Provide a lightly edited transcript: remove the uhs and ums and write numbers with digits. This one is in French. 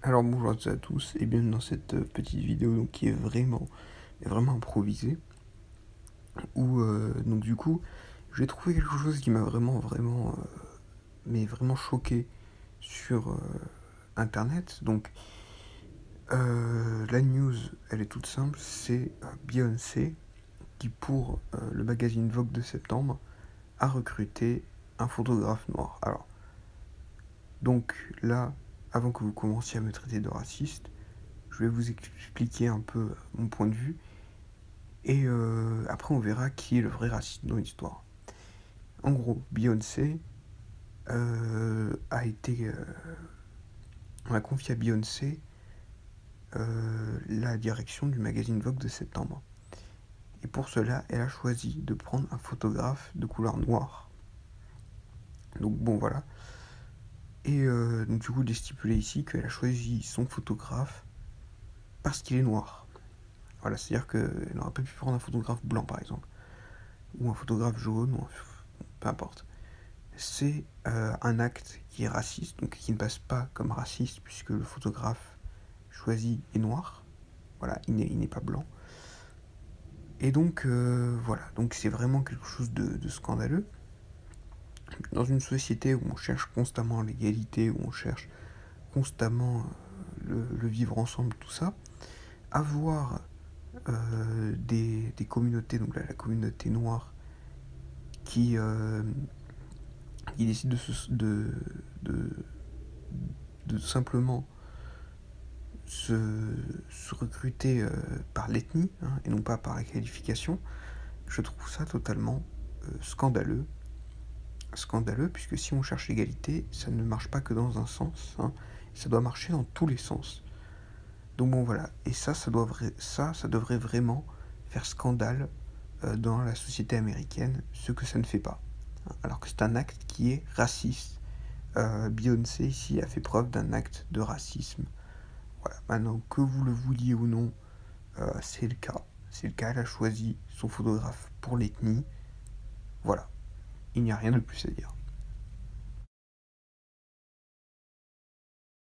Alors bonjour à toutes et à tous et bienvenue dans cette petite vidéo donc, qui est vraiment improvisée où donc du coup j'ai trouvé quelque chose qui m'a vraiment choqué sur internet. Donc la news elle est toute simple, c'est Beyoncé qui pour le magazine Vogue de septembre a recruté un photographe noir. Alors donc là, avant que vous commenciez à me traiter de raciste, je vais vous expliquer un peu mon point de vue. Et après, on verra qui est le vrai raciste dans l'histoire. En gros, Beyoncé a été. On a confié à Beyoncé la direction du magazine Vogue de septembre. Et pour cela, elle a choisi de prendre un photographe de couleur noire. Donc bon, voilà. Et donc du coup, il est stipulé ici qu'elle a choisi son photographe parce qu'il est noir. Voilà, c'est-à-dire qu'elle n'aurait pas pu prendre un photographe blanc, par exemple. Ou un photographe jaune, ou peu importe. C'est un acte qui est raciste, donc qui ne passe pas comme raciste, puisque le photographe choisi est noir. Voilà, il n'est pas blanc. Et donc, voilà, donc c'est vraiment quelque chose de scandaleux. Dans une société où on cherche constamment l'égalité, où on cherche constamment le vivre ensemble, tout ça, avoir des communautés, donc là, la communauté noire, qui, qui décide de, de simplement se, se recruter par l'ethnie et non pas par la qualification, je trouve ça totalement scandaleux. Scandaleux, puisque si on cherche l'égalité, ça ne marche pas que dans un sens, ça doit marcher dans tous les sens. Donc bon voilà, et ça devrait vraiment faire scandale dans la société américaine, ce que ça ne fait pas. Alors que c'est un acte qui est raciste. Beyoncé ici a fait preuve d'un acte de racisme. Voilà, maintenant que vous le vouliez ou non, c'est le cas. C'est le cas, elle a choisi son photographe pour l'ethnie. Voilà, il n'y a rien de plus à dire.